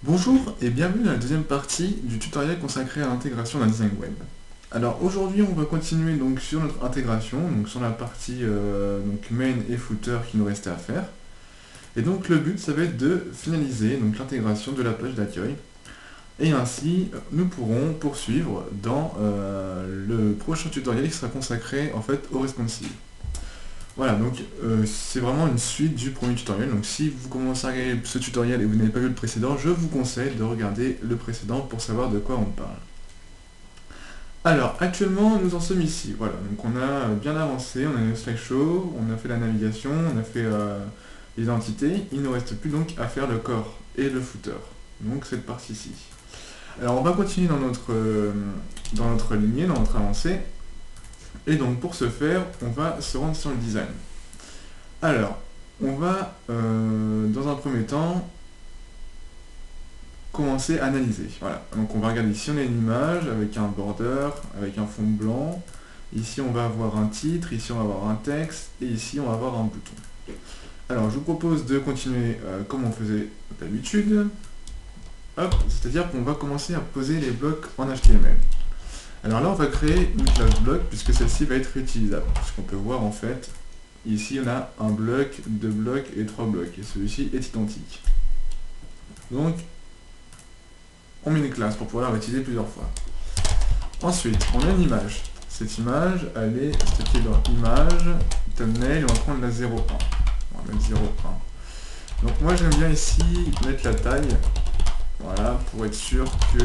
Bonjour et bienvenue dans la deuxième partie du tutoriel consacré à l'intégration d'un design web. Alors aujourd'hui on va continuer donc sur notre intégration, donc sur la partie donc main et footer qui nous restait à faire. Et donc le but ça va être de finaliser donc l'intégration de la page d'accueil. Et ainsi nous pourrons poursuivre dans le prochain tutoriel qui sera consacré en fait au responsive. Voilà, donc c'est vraiment une suite du premier tutoriel. Donc si vous commencez à regarder ce tutoriel et vous n'avez pas vu le précédent, je vous conseille de regarder le précédent pour savoir de quoi on parle. Alors, actuellement, nous en sommes ici. Voilà, donc on a bien avancé, on a le slideshow, on a fait la navigation, on a fait l'identité. Il ne nous reste plus donc à faire le corps et le footer. Donc cette partie-ci. Alors on va continuer dans notre lignée, dans notre avancée. Et donc pour ce faire, on va se rendre sur le design. Alors, on va, dans un premier temps, commencer à analyser. Voilà. Donc on va regarder ici, on a une image avec un border, avec un fond blanc. Ici, on va avoir un titre, ici, on va avoir un texte, et ici, on va avoir un bouton. Alors, je vous propose de continuer comme on faisait d'habitude. Hop, c'est-à-dire qu'on va commencer à poser les blocs en HTML. Alors là, on va créer une classe bloc, puisque celle-ci va être réutilisable. Puisqu'on peut voir, en fait, ici, on a un bloc, deux blocs et trois blocs. Et celui-ci est identique. Donc, on met une classe pour pouvoir la réutiliser plusieurs fois. Ensuite, on a une image. Cette image, elle est stockée dans image, thumbnail, on va prendre la 0,1. On va mettre 0,1. Donc moi, j'aime bien ici mettre la taille. Voilà, pour être sûr que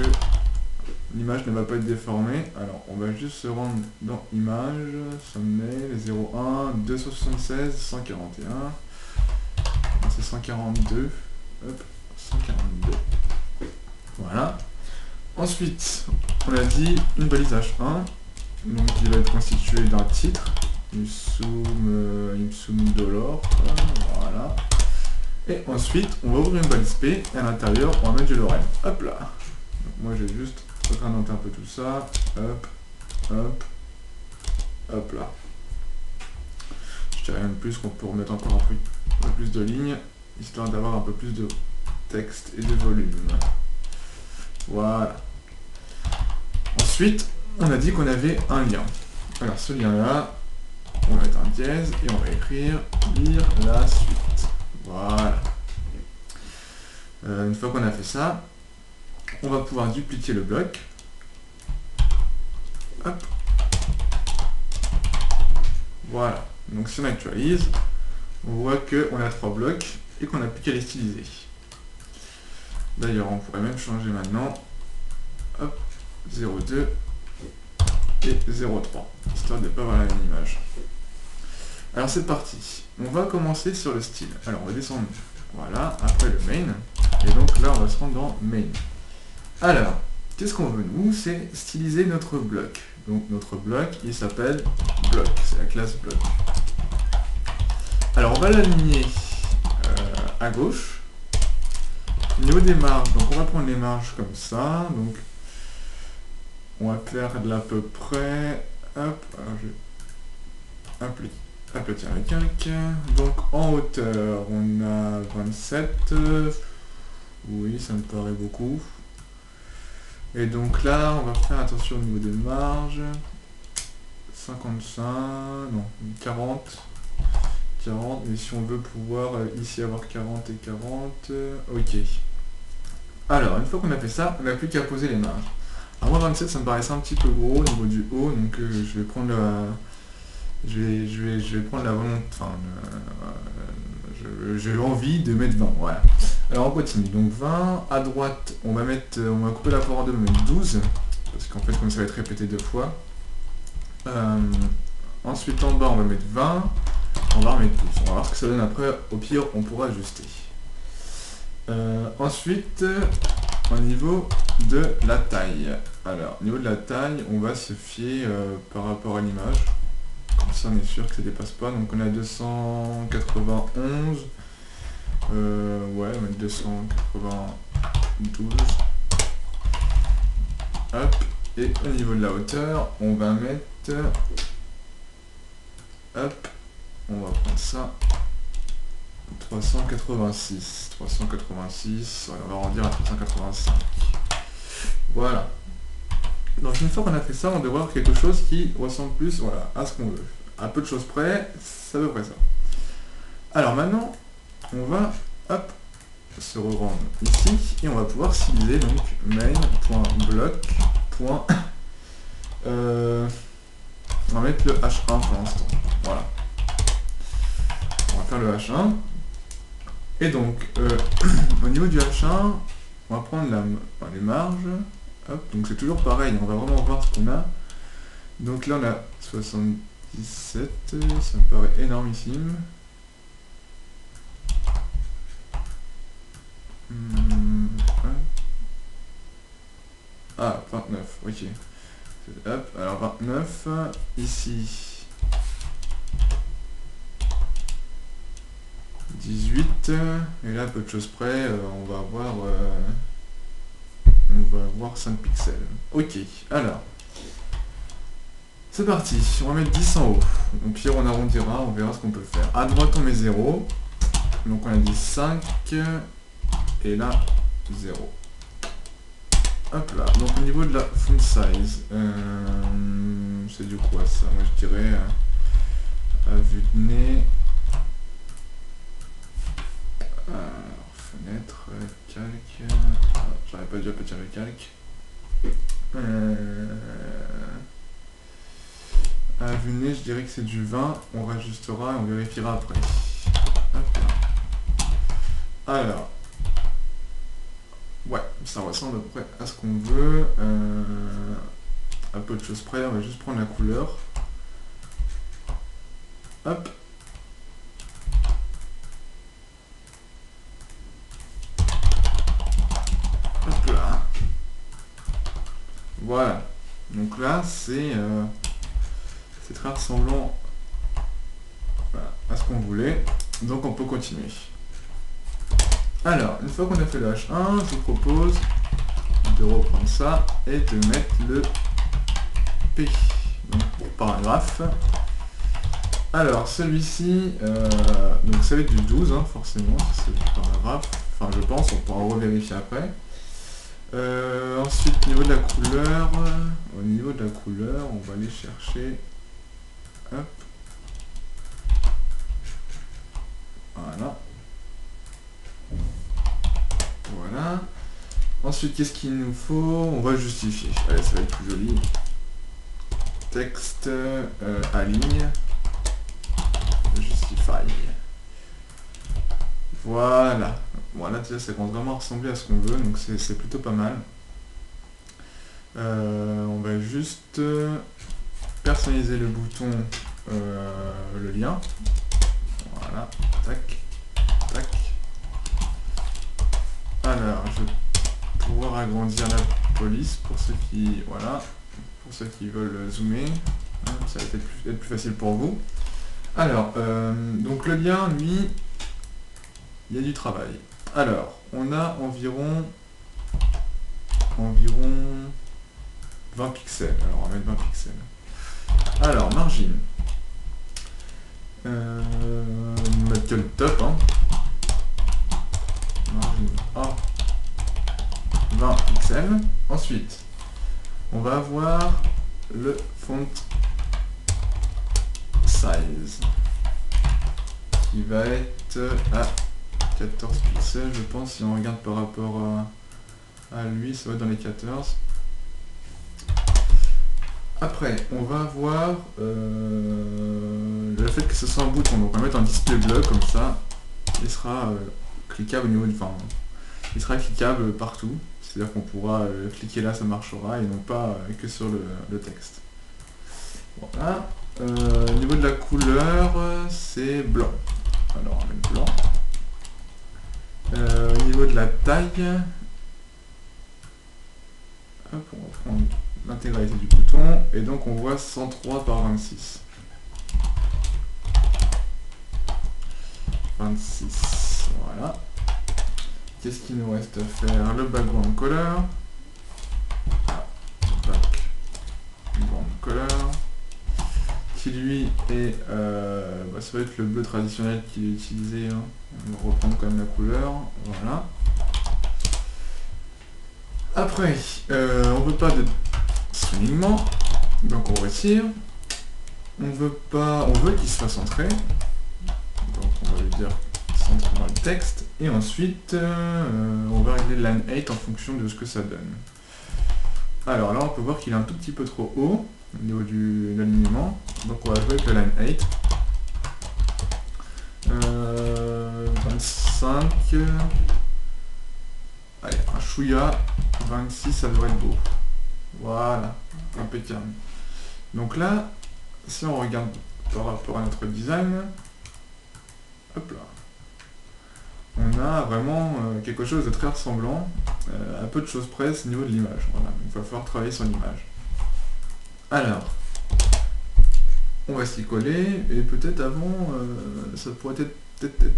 l'image ne va pas être déformée. Alors, on va juste se rendre dans image, thumbnail, 0,1, 276, 141. C'est 142. Hop, 142. Voilà. Ensuite, on a dit une balise H1, donc qui va être constituée d'un titre, Ipsum Dolor, voilà. Et ensuite, on va ouvrir une balise P, et à l'intérieur, on va mettre du lorem. Hop là. Donc moi, j'ai juste agrandir un peu tout ça. Hop, hop, hop là. Je dirais même plus qu'on peut remettre encore un peu plus de lignes, histoire d'avoir un peu plus de texte et de volume. Voilà. Ensuite, on a dit qu'on avait un lien. Alors ce lien-là, on va mettre un dièse et on va écrire lire la suite. Voilà. Une fois qu'on a fait ça, on va pouvoir dupliquer le bloc. Hop. Voilà. Donc si on actualise, on voit qu'on a trois blocs et qu'on n'a plus qu'à les styliser. D'ailleurs, on pourrait même changer maintenant. Hop, 0,2 et 0,3, histoire de ne pas avoir la même image. Alors c'est parti. On va commencer sur le style. Alors on va descendre, voilà, après le main. Et donc là, on va se rendre dans main. Alors, qu'est-ce qu'on veut nous? C'est styliser notre bloc. Donc notre bloc, il s'appelle bloc. C'est la classe bloc. Alors on va l'aligner à gauche. Au niveau des marges, donc on va prendre les marges comme ça. Donc on va faire de l'à peu près. Hop, alors je vais aplatir le calque. Donc en hauteur, on a 27. Oui, ça me paraît beaucoup. Et donc là, on va faire attention au niveau des marges. 55, non, 40. 40, mais si on veut pouvoir ici avoir 40 et 40, ok. Alors, une fois qu'on a fait ça, on n'a plus qu'à poser les marges. Alors moi 27 ça me paraissait un petit peu gros au niveau du haut, donc je vais prendre la... Je vais prendre la volonté... Enfin, j'ai envie de mettre 20, voilà. Alors on continue, donc 20, à droite, on va couper la part en deux, on va mettre 12, parce qu'en fait comme ça va être répété deux fois. Ensuite en bas on va mettre 20, on va remettre 12, on va voir ce que ça donne après, au pire on pourra ajuster. Ensuite, au niveau de la taille. Alors, au niveau de la taille, on va se fier par rapport à l'image. Comme ça, on est sûr que ça ne dépasse pas. Donc, on a 291. Ouais, on va mettre 292. Hop. Et au niveau de la hauteur, on va mettre... Hop. On va prendre ça. 386. 386, on va arrondir à 385. Voilà. Donc une fois qu'on a fait ça, on doit voir quelque chose qui ressemble plus, voilà, à ce qu'on veut. À peu de choses près, c'est à peu près ça. Alors maintenant, on va, hop, se rendre ici, et on va pouvoir cibler donc main.block. On va mettre le H1 pour l'instant. Voilà. On va faire le H1. Et donc, au niveau du H1, on va prendre les marges. Hop, donc c'est toujours pareil, on va vraiment voir ce qu'on a. Donc là on a 77, ça me paraît énormissime. Ah, 29, ok. Hop, alors 29, ici 18, et là, peu de choses près, on va avoir 5 pixels. Ok, alors, c'est parti, on va mettre 10 en haut. Au pire, on arrondira, on verra ce qu'on peut faire. À droite, on met 0. Donc on a dit 5, et là, 0. Hop là, donc au niveau de la font size, c'est du quoi ça? Moi je dirais, à vue de nez, alors, fenêtre, calque, j'aurais pas dû appeler le calque. À vue de nez, je dirais que c'est du 20, on rajustera et on vérifiera après. Hop là. Alors, ouais, ça ressemble à peu près à ce qu'on veut. À peu de choses près, on va juste prendre la couleur. Hop. Hop là. Voilà. Donc là, c'est très ressemblant, voilà, à ce qu'on voulait. Donc on peut continuer. Alors, une fois qu'on a fait le H1, je vous propose de reprendre ça et de mettre le P, donc pour paragraphe. Alors, celui-ci, donc ça va être du 12, hein, forcément, c'est du paragraphe. Enfin, je pense, on pourra revérifier après. Ensuite, au niveau de la couleur, on va aller chercher. Hop. Voilà. Voilà. Ensuite, qu'est-ce qu'il nous faut? On va justifier. Allez, ça va être plus joli. Texte, aligne, justify. Voilà. Voilà, déjà, ça commence vraiment à ressembler à ce qu'on veut, donc c'est plutôt pas mal. On va juste personnaliser le bouton, le lien. Voilà, tac, tac. Alors, je vais pouvoir agrandir la police pour ceux qui, voilà, pour ceux qui veulent zoomer. Ça va être plus facile pour vous. Alors, donc le lien, lui, il y a du travail. Alors, on a environ 20 pixels. Alors, on va mettre 20 pixels. Alors, margine. Mettre que le top, hein. Margine A, 20 pixels. Ensuite, on va avoir le font size qui va être à 14 pixels, je pense, si on regarde par rapport à lui, ça va être dans les 14. Après, on va avoir le fait que ce soit un bouton, donc on va mettre un display bleu comme ça, il sera cliquable au niveau du... Enfin, il sera cliquable partout, c'est-à-dire qu'on pourra cliquer là, ça marchera, et non pas que sur le texte. Voilà. Au niveau de la couleur, c'est blanc. Alors, on va mettre blanc. Au niveau de la taille, hop, on va prendre l'intégralité du bouton, et donc on voit 103 par 26. 26, voilà. Qu'est-ce qu'il nous reste à faire? Le background color. Background color. Qui lui et ça va être le bleu traditionnel qu'il est utilisé, hein. On va reprendre quand même la couleur, voilà. Après, on veut pas de soulignement, donc on retire. On veut qu'il soit centré, donc on va lui dire centre dans le texte, et ensuite on va régler line 8 en fonction de ce que ça donne. Alors là on peut voir qu'il est un tout petit peu trop haut au niveau de l'alignement, donc on va jouer avec le line 8. 25, allez, un chouïa, 26, ça devrait être beau. Voilà, impeccable. Donc là, si on regarde par rapport à notre design, hop là, on a vraiment quelque chose de très ressemblant, à peu de choses près au niveau de l'image. Voilà, il va falloir travailler sur l'image. Alors, on va s'y coller, et peut-être avant, ça pourrait être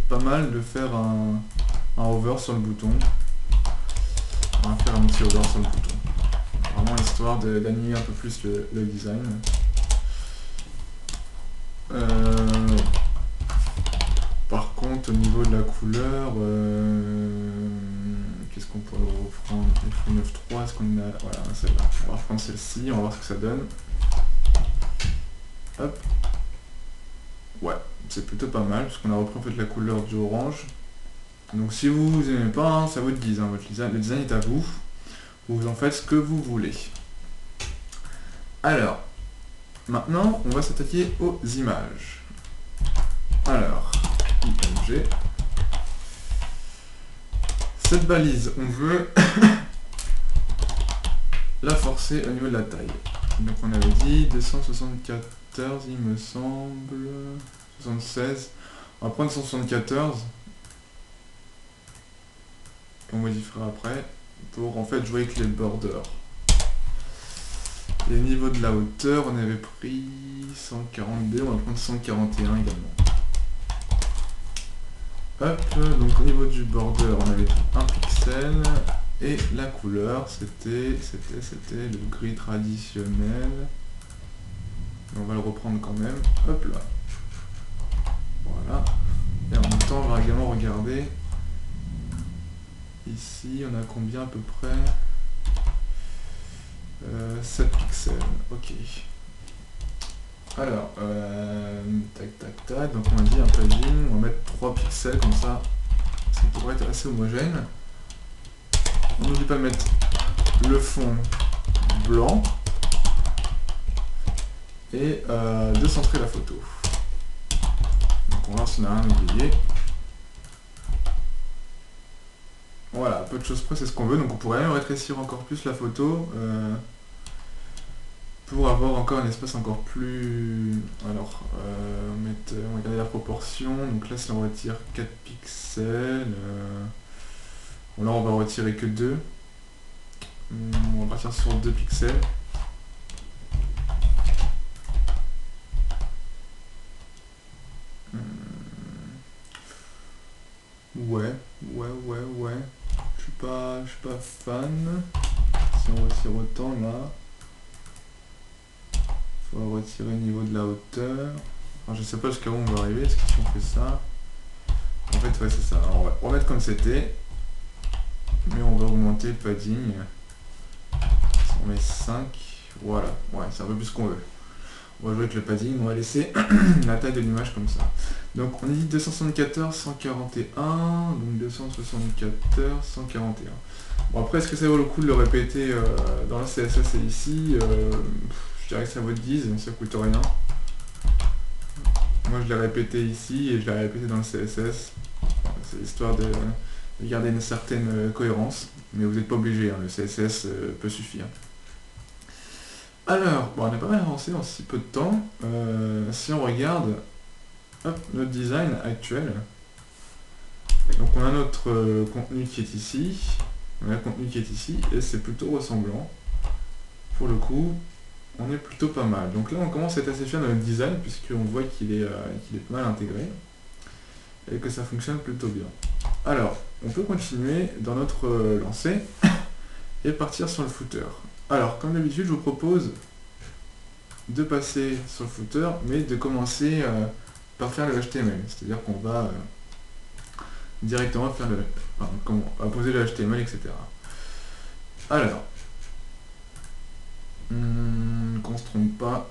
pas mal de faire un hover sur le bouton. On va faire un petit hover sur le bouton. Vraiment histoire d'animer un peu plus le design. Par contre, au niveau de la couleur, qu'est-ce qu'on pourrait reprendre? F9.3, est-ce qu'on a... Voilà, celle-là. On va reprendre celle-ci, on va voir ce que ça donne. Hop. Ouais, c'est plutôt pas mal, parce qu'on a repris en fait la couleur du orange. Donc si vous aimez pas, hein, ça vous le dit, hein, le design est à vous. Vous en faites ce que vous voulez. Alors, maintenant, on va s'attaquer aux images. Alors, IMG. Cette balise, on veut la forcer au niveau de la taille. Donc on avait dit 274, il me semble, 76. On va prendre 174. On modifiera après pour en fait jouer avec les borders. Et au niveau de la hauteur, on avait pris 142, on va prendre 141 également. Hop, donc au niveau du border, on avait 1 pixel, et la couleur, c'était le gris traditionnel. Et on va le reprendre quand même, hop là. Voilà. Et en même temps, on va également regarder, ici, on a combien à peu près 7 pixels, ok. Alors, tac tac tac, donc on a dit un padding, on va mettre 3 pixels comme ça pourrait être assez homogène. On n'oublie pas de mettre le fond blanc et de centrer la photo. Donc on va voir si on a rien oublié. Voilà, peu de choses près, c'est ce qu'on veut, donc on pourrait même rétrécir encore plus la photo pour avoir encore un espace encore plus... Alors, on va regarder la proportion, donc là si on retire 4 pixels, bon, là on va retirer que 2, on va partir sur 2 pixels. Ouais. Je suis pas fan. Si on retire autant là, faut retirer au niveau de la hauteur. Alors, je sais pas jusqu'à où on va arriver. Est-ce que si on fait ça, en fait ouais c'est ça. Alors, on va remettre comme c'était, mais on va augmenter le padding. Si on met 5, voilà. Ouais, c'est un peu plus ce qu'on veut. On va jouer avec le padding, on va laisser la taille de l'image comme ça. Donc on dit 274, 141, donc 274, 141. Bon après, est-ce que ça vaut le coup de le répéter dans la CSS et ici je dirais que ça vaut 10, ça coûte rien. Moi je l'ai répété ici et je l'ai répété dans le CSS. C'est histoire de garder une certaine cohérence, mais vous n'êtes pas obligé, hein, le CSS peut suffire. Alors, bon, on a pas mal avancé en si peu de temps. Si on regarde notre design actuel, donc on a notre contenu qui est ici, et c'est plutôt ressemblant. Pour le coup, on est plutôt pas mal. Donc là, on commence à être assez fier de notre design, puisqu'on voit qu'il est pas mal intégré, et que ça fonctionne plutôt bien. Alors, on peut continuer dans notre lancée, et partir sur le footer. Alors, comme d'habitude, je vous propose de passer sur le footer, mais de commencer par faire le HTML. C'est-à-dire qu'on va directement faire on va poser le HTML, etc. Alors, qu'on se trompe pas,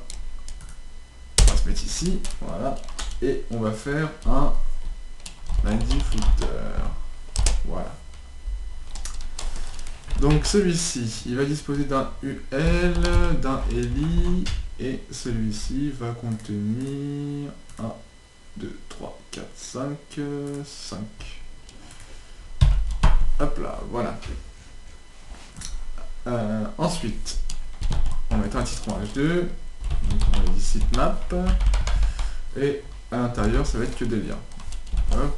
on va se mettre ici, voilà, et on va faire un ID footer. Voilà. Donc celui-ci, il va disposer d'un UL, d'un ELI, et celui-ci va contenir 1, 2, 3, 4, 5, 5. Hop là, voilà. Ensuite, on va mettre un titre en H2, donc on va dire sitemap, et à l'intérieur, ça va être que des liens. Hop,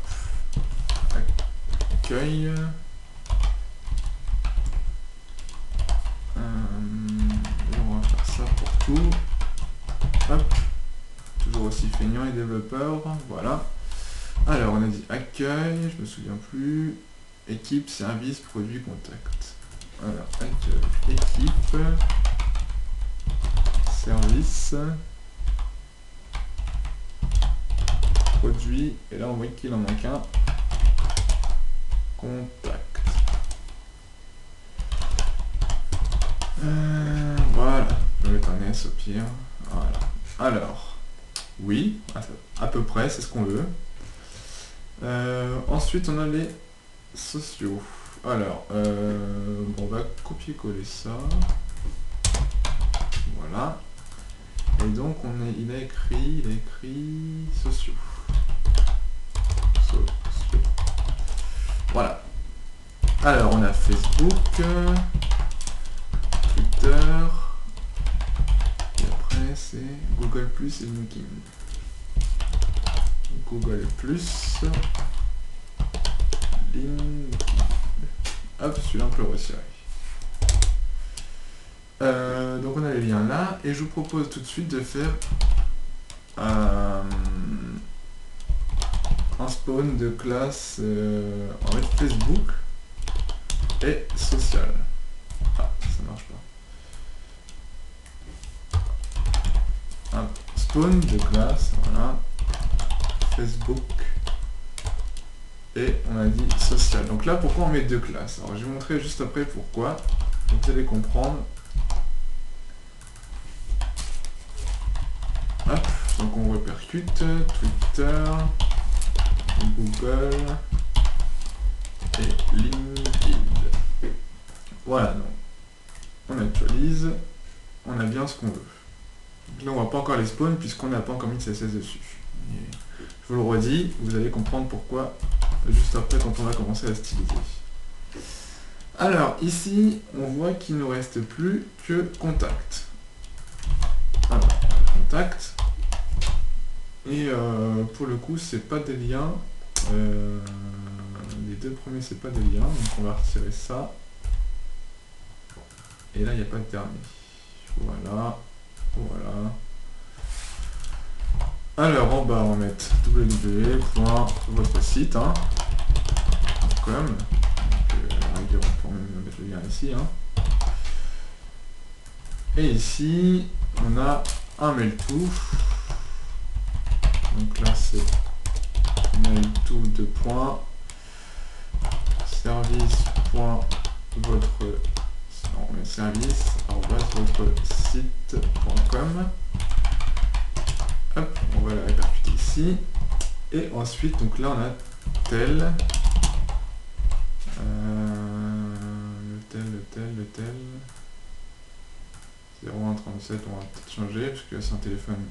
accueil. On va faire ça pour tout. Hop, toujours aussi feignant et développeur, voilà. Alors on a dit accueil, je me souviens plus, équipe, service, produit, contact. Alors accueil, équipe, service, produit, et là on voit qu'il en manque un, contact. Voilà, je vais mettre un S au pire. Voilà. Alors, oui, à peu près, c'est ce qu'on veut. Ensuite, on a les sociaux. Alors, bon, on va copier-coller ça. Voilà. Et donc, il a écrit sociaux. Sociaux. Voilà. Alors, on a Facebook, Twitter, et après c'est Google Plus et LinkedIn. Google Plus, LinkedIn. Hop, celui-là on peut le retirer. Donc on a les liens là, et je vous propose tout de suite de faire un spawn de classe en fait Facebook et social. Ah, ça marche pas. Un spawn de classe, voilà, Facebook, et on a dit social. Donc là, pourquoi on met deux classes? Alors je vais vous montrer juste après pourquoi, donc vous allez comprendre. Hop, donc on répercute Twitter, Google et LinkedIn. Voilà, donc on actualise, on a bien ce qu'on veut. Donc là on voit pas encore les spawns puisqu'on n'a pas encore mis de CSS dessus. Et je vous le redis, vous allez comprendre pourquoi juste après quand on va commencer à styliser. Alors ici on voit qu'il ne nous reste plus que contact. Alors, contact. Et pour le coup c'est pas des liens. Les deux premiers c'est pas des liens, donc on va retirer ça. Et là il n'y a pas de dernier. Voilà. Voilà. Alors en bas on va mettre www.votre site, hein, .com. Donc on peut même mettre le lien ici, hein. Et ici on a un mail-to. Donc là c'est mail-to de point service.votre votre site.com. Hop, on va la répercuter ici. Et ensuite, donc là on a tel, le tel 0137, on va peut-être changer parce que c'est un téléphone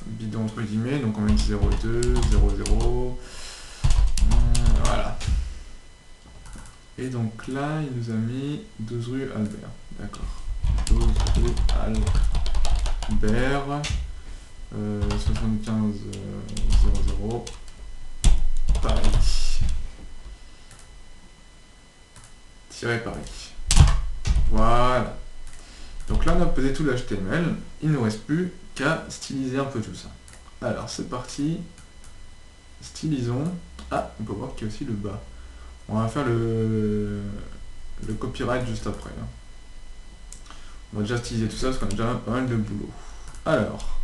bidon entre guillemets, donc on met 02 00. Voilà. Et donc là il nous a mis 12 rue Albert, d'accord, 12 rue Albert, 75 00 Paris, Paris. Voilà. Donc là on a posé tout l'HTML, il ne nous reste plus qu'à styliser un peu tout ça. Alors c'est parti, stylisons. Ah, on peut voir qu'il y a aussi le bas. On va faire le copyright juste après, hein. On va déjà styliser tout ça parce qu'on a déjà pas mal de boulot. Alors,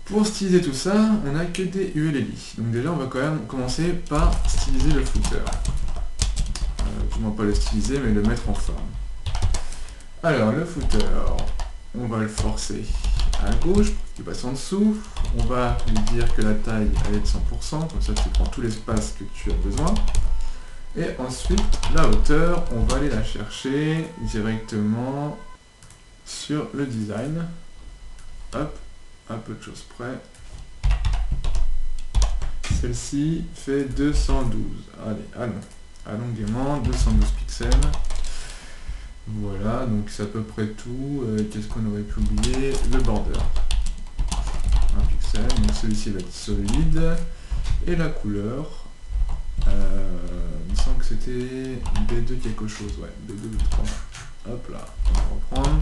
pour styliser tout ça, on n'a que des ULLI. Donc déjà, on va quand même commencer par styliser le footer. Du moins pas le styliser, mais le mettre en forme. Alors, le footer, on va le forcer à gauche pour qu'il passe en dessous. On va lui dire que la taille elle est de 100%, comme ça tu prends tout l'espace que tu as besoin. Et ensuite, la hauteur, on va aller la chercher directement sur le design. Hop, à peu de choses près. Celle-ci fait 212. Allez, allons gaiement, 212 pixels. Voilà, donc c'est à peu près tout. Qu'est-ce qu'on aurait pu oublier? Le border. 1 pixel, donc celui-ci va être solide. Et la couleur, il me semble que c'était B2 quelque chose, ouais, B2 ou 3. Hop là, on va reprendre.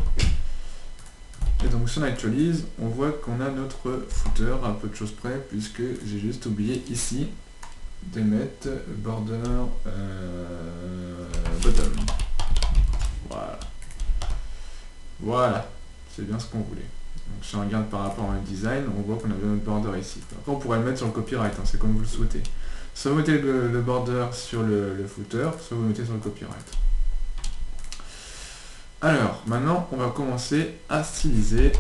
Et donc si on actualise, on voit qu'on a notre footer à peu de choses près, puisque j'ai juste oublié ici de mettre border bottom. Voilà. Voilà, c'est bien ce qu'on voulait. Donc si on regarde par rapport au design, on voit qu'on a bien notre border ici. Après on pourrait le mettre sur le copyright, hein, c'est comme vous le souhaitez. Soit vous mettez le border sur le footer, soit vous mettez sur le copyright. Alors, maintenant on va commencer à styliser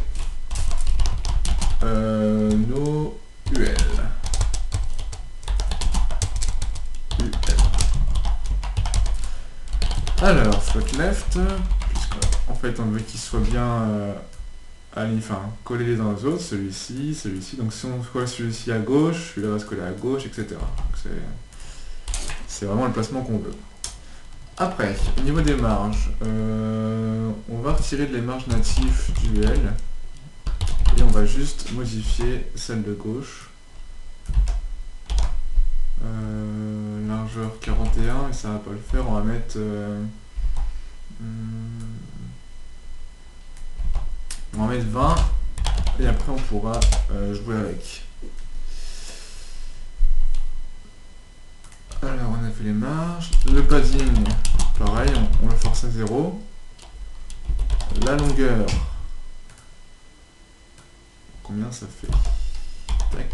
nos UL. Alors, float left, puisqu'en fait on veut qu'il soit bien collé les uns aux autres, celui-ci, celui-ci. Donc si on colle celui-ci à gauche, celui-là va se coller à gauche, etc. Donc c'est vraiment le placement qu'on veut. Après, au niveau des marges, on va retirer les marges natives du L et on va juste modifier celle de gauche. Largeur 41 et ça va pas le faire, on va mettre on va mettre 20 et après on pourra jouer avec. Alors on a fait les marges, le padding pareil, on le force à 0. La longueur, combien ça fait? Tac.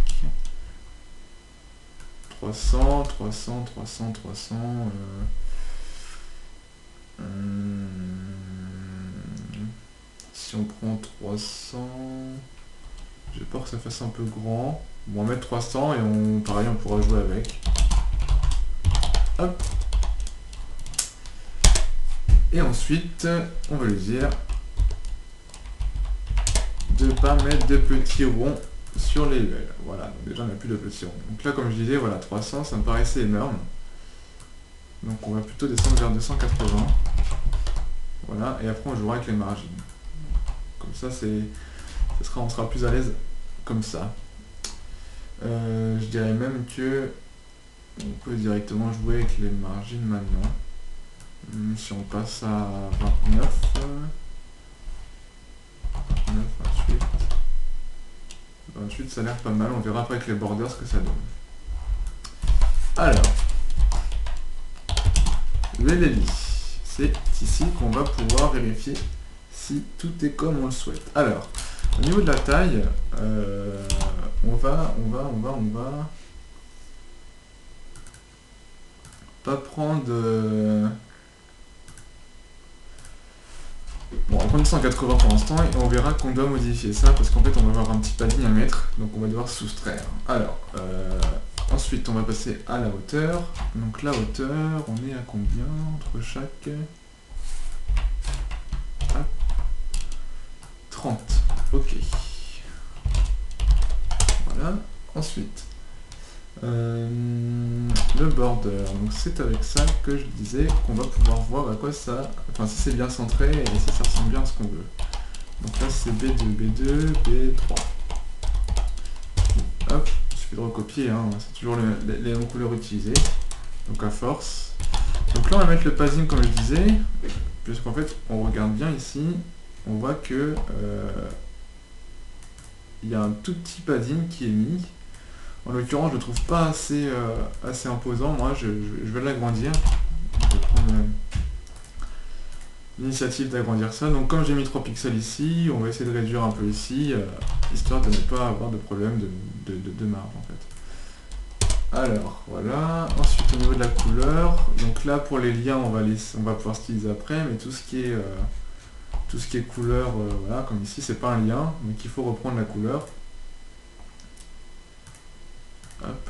300, 300, 300, 300. Si on prend 300, j'ai peur que ça fasse un peu grand. Bon, on va mettre 300 et pareil, on pourra jouer avec. Hop. Et ensuite, on va lui dire de ne pas mettre de petits ronds sur les UL. Voilà, donc déjà on n'a plus de petits ronds. Donc là, comme je disais, voilà, 300, ça me paraissait énorme. Donc on va plutôt descendre vers 280. Voilà, et après on jouera avec les margines. Comme ça, on sera plus à l'aise comme ça. Je dirais même que on peut directement jouer avec les margines maintenant. Si on passe à 29, 28, 28 ça a l'air pas mal, on verra après avec les borders ce que ça donne. Alors, l'ULLI, c'est ici qu'on va pouvoir vérifier si tout est comme on le souhaite. Alors, au niveau de la taille, on va pas prendre... Bon, on va prendre 180 pour l'instant et on verra qu'on doit modifier ça parce qu'en fait on va avoir un petit padding à mettre, donc on va devoir soustraire. Alors, ensuite on va passer à la hauteur. Donc la hauteur, on est à combien entre chaque... 30. Ok. Voilà. Ensuite, le border. Donc c'est avec ça que je disais qu'on va pouvoir voir à quoi ça... Enfin si c'est bien centré et si ça ressemble bien à ce qu'on veut. Donc là c'est B2, B2, B3. Hop, il suffit de recopier, hein, c'est toujours les mêmes couleurs utilisées. Donc à force. Donc là on va mettre le padding comme je disais, puisqu'en fait on regarde bien ici, on voit que il y a un tout petit padding qui est mis. En l'occurrence je le trouve pas assez, assez imposant, moi je vais l'agrandir. l'initiative d'agrandir ça. Donc comme j'ai mis 3 pixels ici, on va essayer de réduire un peu ici, histoire de ne pas avoir de problème de marge en fait. Alors voilà, ensuite au niveau de la couleur, donc là pour les liens on va pouvoir styliser après, mais tout ce qui est couleur, voilà, comme ici c'est pas un lien, donc il faut reprendre la couleur. Hop.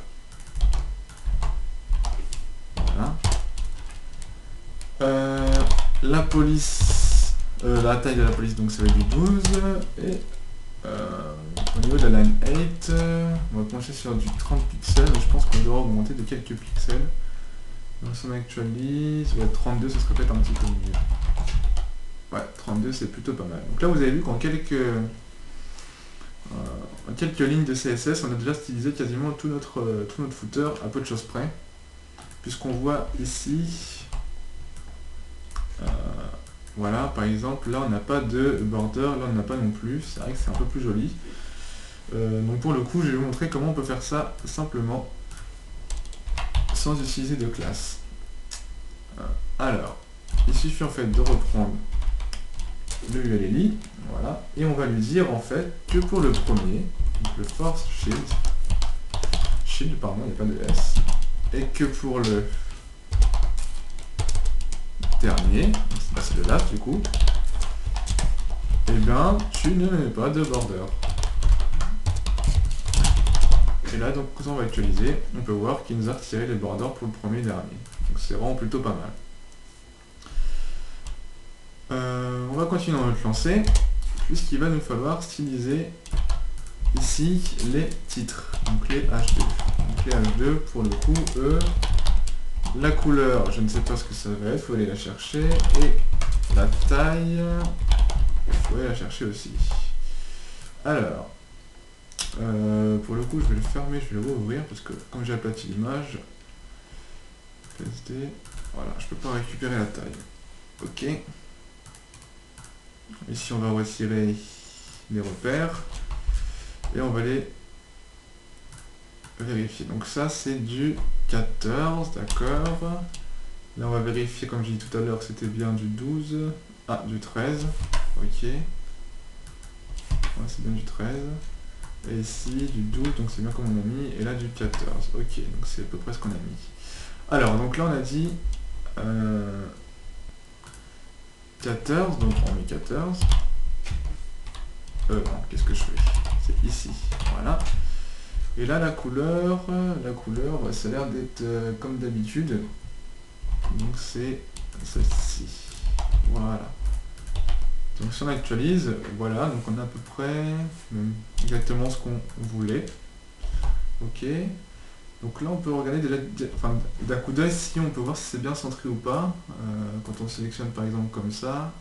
Voilà. La police, la taille de la police, donc ça va être du 12, et au niveau de la line 8, on va pencher sur du 30 pixels, mais je pense qu'on devra augmenter de quelques pixels. Donc si on actualise, 32, ce serait peut-être un petit peu mieux. Ouais, 32 c'est plutôt pas mal. Donc là vous avez vu qu'en quelques lignes de CSS, on a déjà stylisé quasiment tout notre footer à peu de choses près. Puisqu'on voit ici, voilà, par exemple, là on n'a pas de border, là on n'a pas non plus, c'est vrai que c'est un peu plus joli. Donc pour le coup, je vais vous montrer comment on peut faire ça simplement, sans utiliser de classe. Alors, il suffit en fait de reprendre le ULLI, voilà, et on va lui dire en fait que pour le premier, donc le force shield, pardon, il n'y a pas de S, et que pour le dernier, c'est le last du coup, et bien tu ne mets pas de border. Et là donc quand on va actualiser, on peut voir qu'il nous a retiré les borders pour le premier et dernier. Donc c'est vraiment plutôt pas mal. On va continuer dans notre lancée, puisqu'il va nous falloir styliser ici les titres, donc les H2. Donc les H2 pour le coup, eux, la couleur, je ne sais pas ce que ça va être, il faut aller la chercher, et la taille, il faut aller la chercher aussi. Alors, pour le coup je vais le fermer, je vais le rouvrir, parce que comme j'ai aplati l'image, PSD, voilà, je peux pas récupérer la taille. Ok. Ici on va retirer les repères, et on va les vérifier. Donc ça c'est du 14, d'accord. Là on va vérifier, comme j'ai dit tout à l'heure, que c'était bien du 12. Ah, du 13. Ok. Ouais, c'est bien du 13. Et ici du 12, donc c'est bien comme on a mis. Et là du 14. Ok, donc c'est à peu près ce qu'on a mis. Alors, donc là on a dit 14, donc on met 14. Non, qu'est-ce que je fais? C'est ici, voilà. Et là la couleur, ça a l'air d'être comme d'habitude. Donc c'est celle-ci. Voilà. Donc si on actualise, voilà, donc on a à peu près exactement ce qu'on voulait. Ok. Donc là on peut regarder d'un coup d'œil si on peut voir si c'est bien centré ou pas. Quand on sélectionne par exemple comme ça.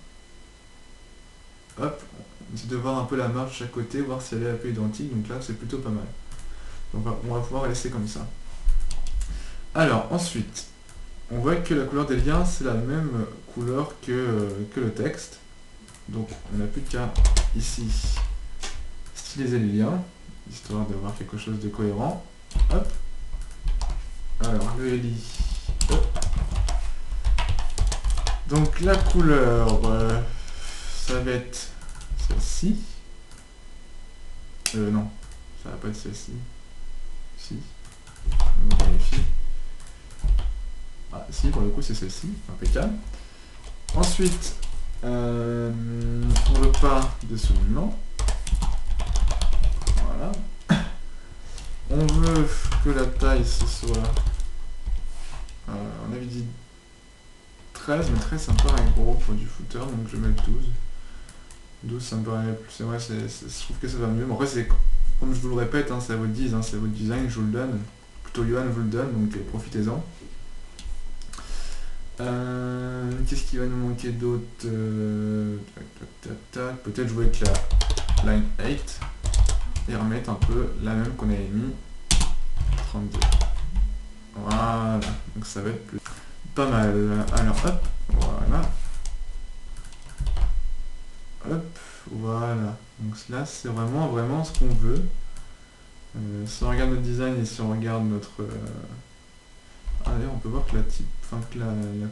Hop, on essaie de voir un peu la marge de chaque côté, voir si elle est un peu identique. Donc là c'est plutôt pas mal. Donc on va pouvoir laisser comme ça. Alors ensuite, on voit que la couleur des liens c'est la même couleur que le texte. Donc on n'a plus qu'à ici styliser les liens, histoire d'avoir quelque chose de cohérent. Hop. Alors le LI. Hop. Donc la couleur, ça va être celle-ci. Non, ça va pas être celle-ci. Si. On va vérifier. Ah si, pour le coup c'est celle-ci, impeccable. Ensuite, pour le pas de soulignement, voilà. On veut que la taille ce soit, on avait dit 13, mais 13 ça me paraît gros pour du footer, donc je vais mettre 12. 12 ça me paraît plus, c'est vrai, je trouve que ça va mieux, mais après c'est, comme je vous le répète, hein, c'est à votre guise, hein, c'est à votre design, je vous le donne, plutôt Johan vous le donne, donc profitez-en. Qu'est-ce qui va nous manquer d'autre? Peut-être jouer avec la line 8 et remettre un peu la même qu'on avait mis 32. Voilà, donc ça va être plus pas mal. Alors hop, voilà. Hop, voilà. Donc là c'est vraiment ce qu'on veut. Si on regarde notre design et si on regarde notre... allez, on peut voir que la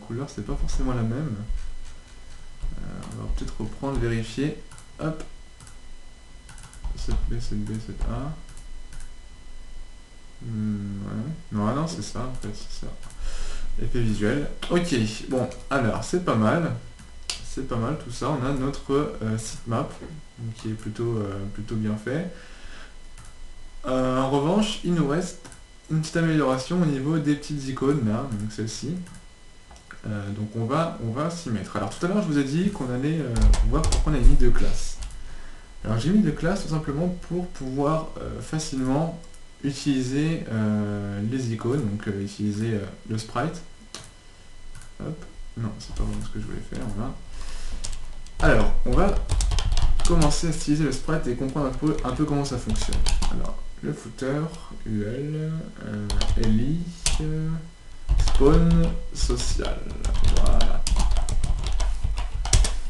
couleur c'est pas forcément la même. On va peut-être reprendre, vérifier. Hop. Cette B, cette B, cette A. Ouais. Non, ah non, c'est ça, en fait, c'est ça. Effet visuel. Ok, bon, alors, c'est pas mal. C'est pas mal tout ça. On a notre sitemap, qui est plutôt bien fait. En revanche, il nous reste une petite amélioration au niveau des petites icônes, là, donc celle-ci. Donc on va s'y mettre. Alors tout à l'heure, je vous ai dit qu'on allait voir pourquoi on a mis deux classes. Alors j'ai mis deux classes tout simplement pour pouvoir facilement utiliser les icônes, donc utiliser le sprite. Hop, non, c'est pas vraiment ce que je voulais faire, voilà. Alors, on va commencer à utiliser le sprite et comprendre un peu comment ça fonctionne. Alors, le footer, UL, li, spawn, social, voilà.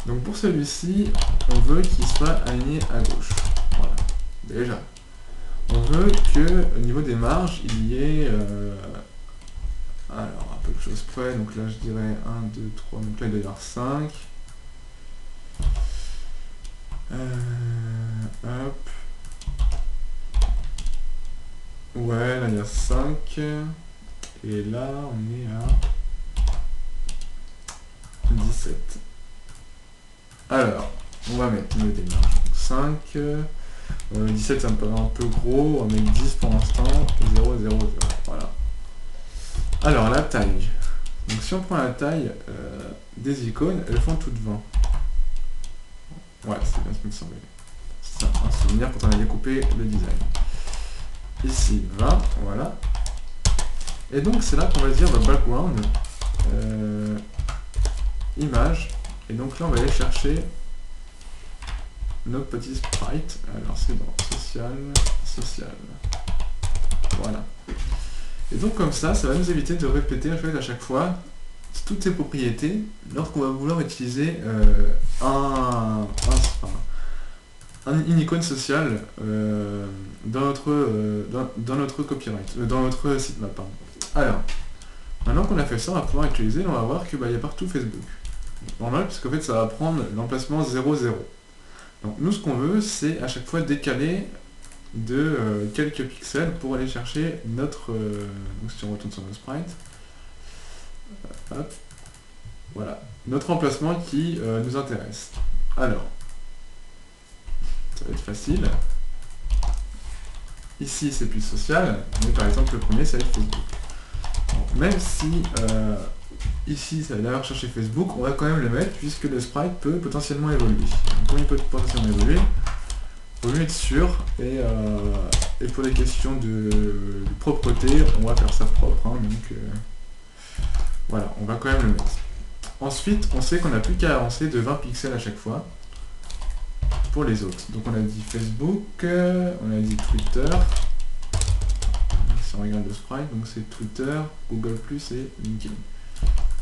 Donc pour celui-ci, on veut qu'il soit aligné à gauche. Voilà, déjà. On veut que au niveau des marges, il y ait alors un peu de choses près, donc là je dirais 1, 2, 3, donc là il doit y avoir 5. Hop. Ouais, là il y a 5. Et là on est à 17. Alors, on va mettre le démarrage. 5. 17 ça me paraît un peu gros, on va mettre 10 pour l'instant. 0, 0, 0. Voilà. Alors la taille. Donc si on prend la taille des icônes, elles font toutes 20. Ouais, c'est bien ce qui me semblait. C'est un souvenir quand on a découpé le design. Ici, 20, voilà. Et donc c'est là qu'on va dire le background, image. Et donc là on va aller chercher nos petits sprites. Alors c'est dans social, social. Voilà. Et donc comme ça va nous éviter de répéter en fait à chaque fois toutes ces propriétés lorsqu'on va vouloir utiliser une icône sociale dans notre copyright, dans notre sitemap. Alors, maintenant qu'on a fait ça, on va pouvoir utiliser, on va voir qu'il y a partout Facebook. Normal, puisqu'en fait ça va prendre l'emplacement 0, 0. Donc nous ce qu'on veut, c'est à chaque fois décaler de quelques pixels pour aller chercher notre... donc si on retourne sur notre sprite, hop, voilà, notre emplacement qui nous intéresse. Alors, ça va être facile. Ici c'est plus social, mais par exemple le premier ça va être Facebook. Donc, même si ici ça va d'ailleurs chercher Facebook, on va quand même le mettre puisque le sprite peut potentiellement évoluer. Donc, comme il peut potentiellement évoluer, il vaut mieux être sûr et pour les questions de propreté, on va faire ça propre. Hein, donc voilà, on va quand même le mettre. Ensuite, on sait qu'on n'a plus qu'à avancer de 20 pixels à chaque fois pour les autres. Donc on a dit Facebook, on a dit Twitter. Si on regarde le sprite, donc c'est Twitter, Google+, et LinkedIn.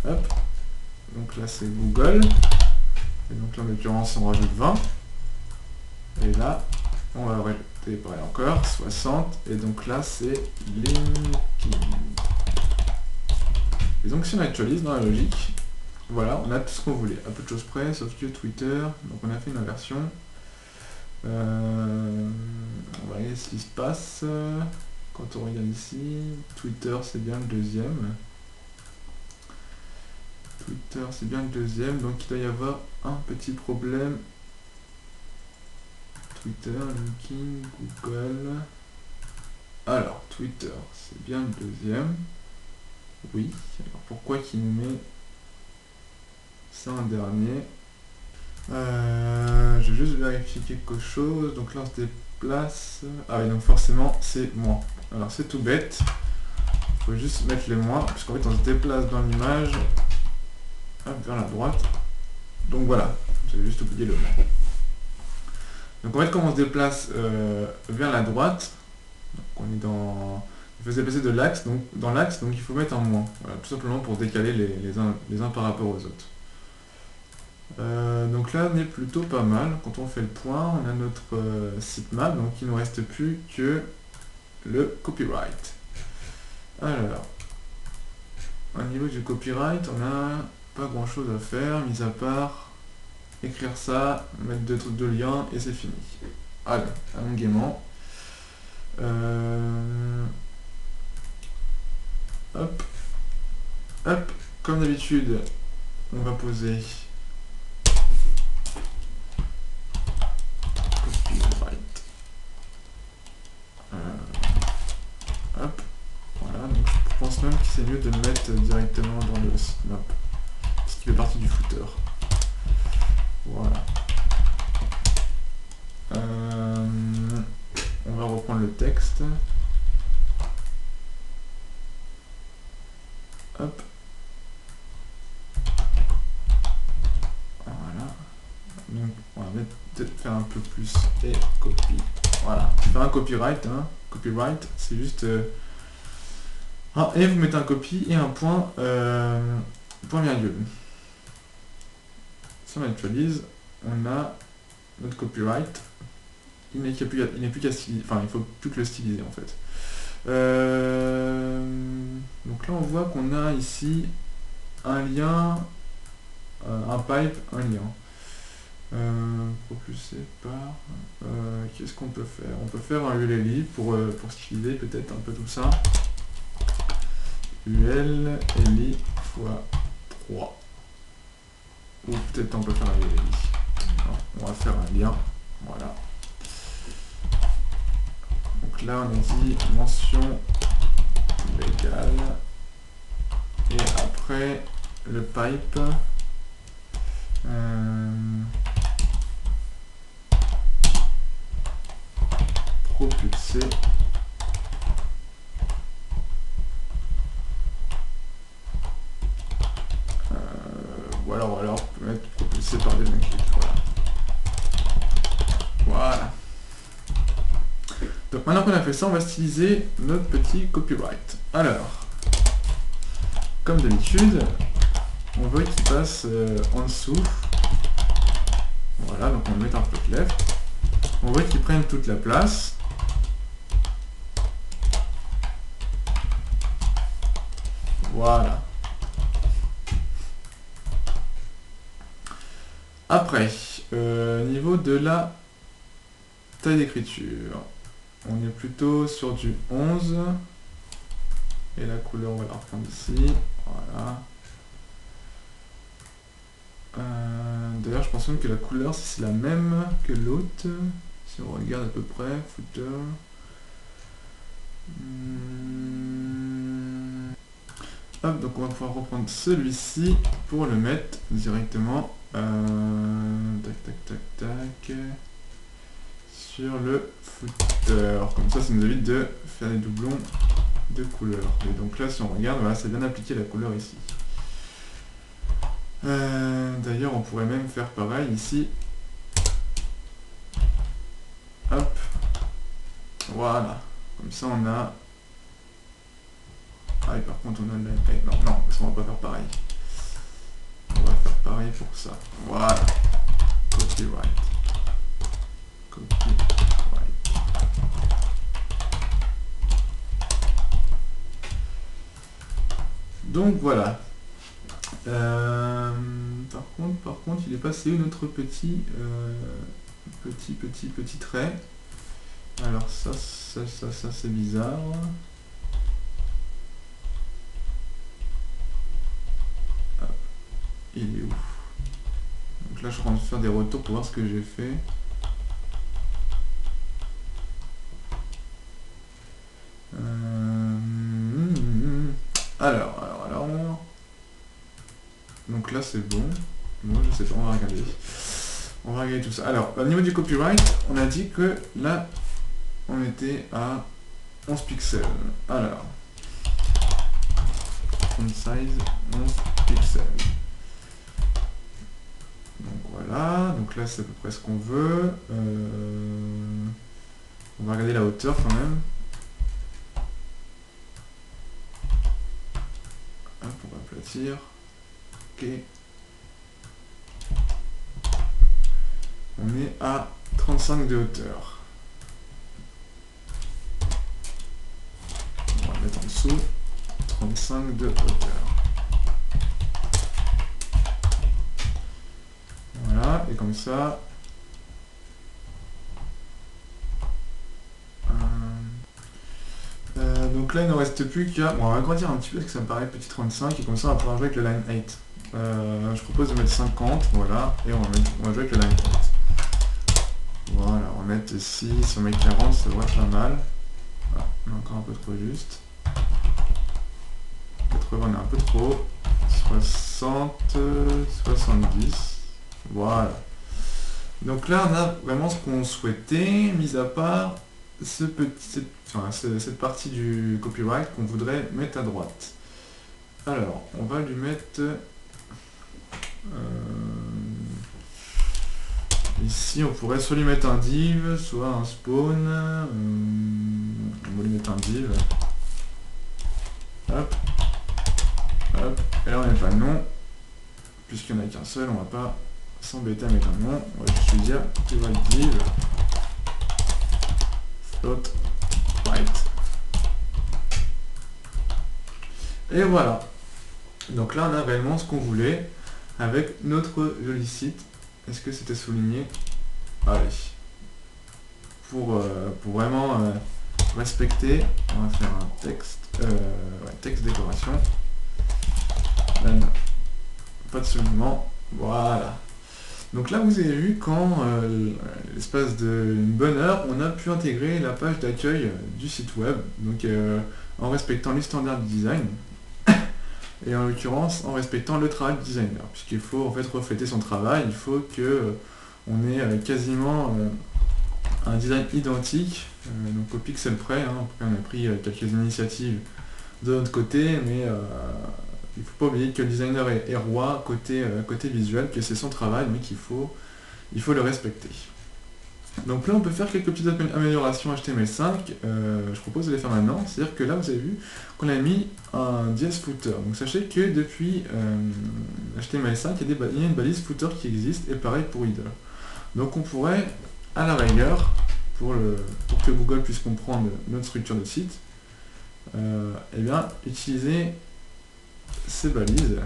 Hop, donc là c'est Google. Et donc là en l'occurrence on rajoute 20. Et là, on va rajouter pareil encore, 60. Et donc là c'est LinkedIn. Et donc si on actualise dans la logique, voilà, on a tout ce qu'on voulait, à peu de choses près, sauf que Twitter, donc on a fait une inversion. On va regarder ce qui se passe. Quand on regarde ici, Twitter c'est bien le deuxième. Twitter c'est bien le deuxième, donc il doit y avoir un petit problème. Twitter, LinkedIn, Google. Alors, Twitter c'est bien le deuxième. Oui, alors pourquoi qu'il nous met ça en dernier? Je vais juste vérifier quelque chose. Donc là on se déplace. Ah oui, donc forcément c'est moins. Alors c'est tout bête. Il faut juste mettre les moins, puisqu'en fait on se déplace dans l'image vers la droite. Donc voilà, j'avais juste oublié le moins. Donc en fait comme on se déplace vers la droite, donc on est dans... Il faut se déplacer de l'axe, donc dans l'axe, donc il faut mettre un moins. Voilà, tout simplement pour décaler les uns par rapport aux autres. Donc là on est plutôt pas mal. Quand on fait le point, on a notre sitemap, donc il ne nous reste plus que le copyright. Alors, au niveau du copyright, on n'a pas grand chose à faire, mis à part écrire ça, mettre deux liens et c'est fini. Allez, allons gaiement. Hop, hop, comme d'habitude, on va poser copyright. Hop, voilà, donc je pense même que c'est mieux de le mettre directement dans le snap, parce qu'il fait partie du footer. Voilà. On va reprendre le texte. Hop. Voilà. Donc on va peut-être faire un peu plus et copy. Voilà. Faire un copyright, hein. Copyright, c'est juste et vous mettez un copy et un point virgule. Si on actualise, on a notre copyright. Il n'est plus qu'à styliser, enfin il faut plus que le styliser en fait. Donc là on voit qu'on a ici un lien, un pipe, un lien. Propulsé par... qu'est-ce qu'on peut faire? On peut faire un ULLI pour styliser peut-être un peu tout ça. ULLI x 3. Ou peut-être on peut faire un ULLI. Non, on va faire un lien. Voilà. Donc là on a dit mention légale. Et après le pipe. Propulsé ou alors on peut mettre propulsé par des clics. Voilà. Donc maintenant qu'on a fait ça, on va styliser notre petit copyright. Alors, comme d'habitude, on veut qu'il passe en dessous. Voilà, donc on va mettre un peu de left. On veut qu'il prenne toute la place. Voilà. Après, niveau de la taille d'écriture, on est plutôt sur du 11. Et la couleur, on va la reprendre ici. Voilà. D'ailleurs, je pense même que la couleur, c'est la même que l'autre. Si on regarde à peu près, footer. Hop, donc on va pouvoir reprendre celui-ci pour le mettre directement sur le footer. Comme ça nous évite de faire des doublons de couleurs. Et donc là, si on regarde, voilà, c'est bien appliqué la couleur ici. D'ailleurs, on pourrait même faire pareil ici. Hop. Voilà. Comme ça, on a... Ah, et par contre, on a de la... Non, non, parce qu'on va pas faire pareil. On va faire pareil pour ça. Voilà. Copyright. Copyright. Donc, voilà. Par contre, il est passé où notre petit trait. Alors ça c'est bizarre. Hop. Il est où? Donc là je suis en train de faire des retours pour voir ce que j'ai fait. Alors. Donc là c'est bon. Moi je sais pas, on va regarder. On va regarder tout ça. Alors, au niveau du copyright, on a dit que là, on était à 11 pixels. Alors, font size 11 pixels. Donc voilà, donc là c'est à peu près ce qu'on veut. On va regarder la hauteur quand même. Hop, on va aplatir. Ok. On est à 35 de hauteur. On va mettre en dessous 35 de hauteur. Voilà, et comme ça. Donc là il ne reste plus qu'à... Bon, on va agrandir un petit peu parce que ça me paraît petit 35 et comme ça on va pouvoir jouer avec le line 8. Je propose de mettre 50, voilà, et on va jouer avec le line 8. Voilà, on va mettre ici, si on met 40, ça devrait être pas mal. Voilà, on est encore un peu trop juste. 80, on est un peu trop. 60, 70. Voilà. Donc là, on a vraiment ce qu'on souhaitait, mis à part cette partie du copyright qu'on voudrait mettre à droite. Alors, on va lui mettre... ici, on pourrait soit lui mettre un div, soit un spawn. On va lui mettre un div. Hop. Hop. Et là, on met pas de nom. Puisqu'il n'y en a qu'un seul, on va pas s'embêter à mettre un nom. On va juste lui dire copyright div. Float. Right. Et voilà. Donc là, on a réellement ce qu'on voulait avec notre joli site. Est-ce que c'était souligné? Allez. Pour vraiment respecter, on va faire un texte, texte décoration. Pas de soulignement. Voilà. Donc là, vous avez vu quand, l'espace d'une bonne heure, on a pu intégrer la page d'accueil du site web. Donc en respectant les standards du design. Et en l'occurrence en respectant le travail du designer, puisqu'il faut en fait refléter son travail, il faut que on ait quasiment un design identique, donc au pixel près, hein. Après, on a pris quelques initiatives de notre côté, mais il ne faut pas oublier que le designer est roi côté visuel, que c'est son travail, mais qu'il faut le respecter. Donc là on peut faire quelques petites améliorations HTML5, je propose de les faire maintenant, c'est-à-dire que là vous avez vu qu'on a mis un dièse footer, donc sachez que depuis HTML5 il y a une balise footer qui existe, et pareil pour header. Donc on pourrait, à la rigueur, pour que Google puisse comprendre notre structure de site, eh bien utiliser ces balises,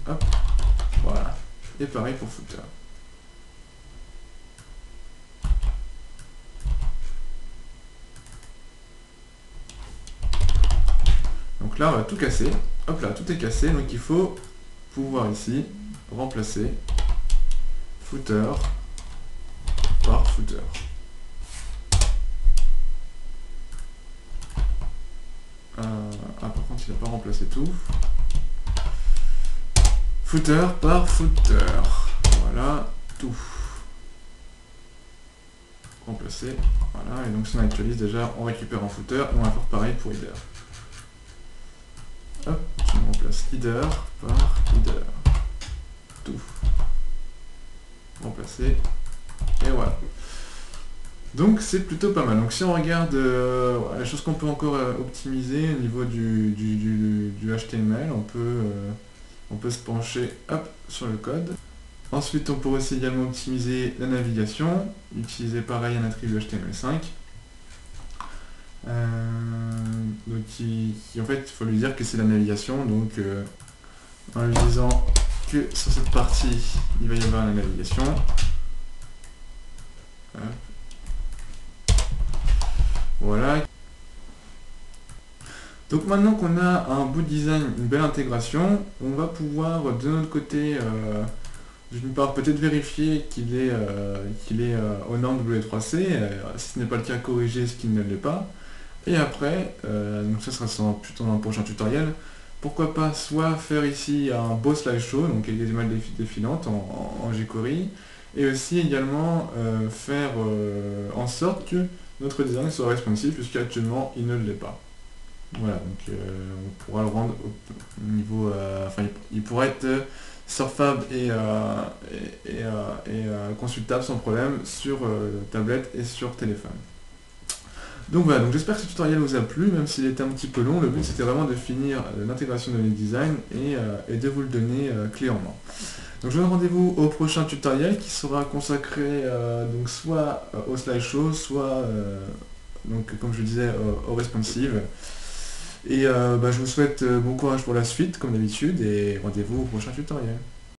hop, voilà, et pareil pour footer. Donc là on va tout casser, hop là, tout est cassé, donc il faut pouvoir ici remplacer footer par footer. Par contre il n'a pas remplacé tout. Footer par footer. Voilà, tout. Remplacer. Voilà, et donc si on actualise déjà, on récupère un footer, et on va faire pareil pour header. Hop, on remplace header par header. Tout. Remplacer. Et voilà. Donc c'est plutôt pas mal. Donc si on regarde les choses qu'on peut encore optimiser au niveau du HTML, on peut se pencher hop, sur le code. Ensuite on pourrait aussi également optimiser la navigation, utiliser pareil un attribut HTML5. Donc en fait il faut lui dire que c'est la navigation, donc en lui disant que sur cette partie il va y avoir la navigation. Hop. Voilà. Donc maintenant qu'on a un bout de design, une belle intégration, on va pouvoir de notre côté, d'une part peut-être vérifier qu'il est aux normes W3C, si ce n'est pas le cas corriger ce qui ne l'est pas, et après, donc ça sera plutôt dans un prochain tutoriel, pourquoi pas soit faire ici un beau slideshow, donc avec des images défilantes en jQuery, et aussi également faire en sorte que notre design soit responsive, puisqu'actuellement il ne l'est pas. Voilà, donc on pourra le rendre au niveau... enfin, il pourrait être surfable et consultable sans problème sur tablette et sur téléphone. Donc voilà, donc j'espère que ce tutoriel vous a plu, même s'il était un petit peu long. Le but c'était vraiment de finir l'intégration de l'InDesign et de vous le donner clé en main. Donc je vous donne rendez-vous au prochain tutoriel qui sera consacré donc soit au slideshow, soit donc comme je le disais au responsive. Et je vous souhaite bon courage pour la suite comme d'habitude et rendez-vous au prochain tutoriel.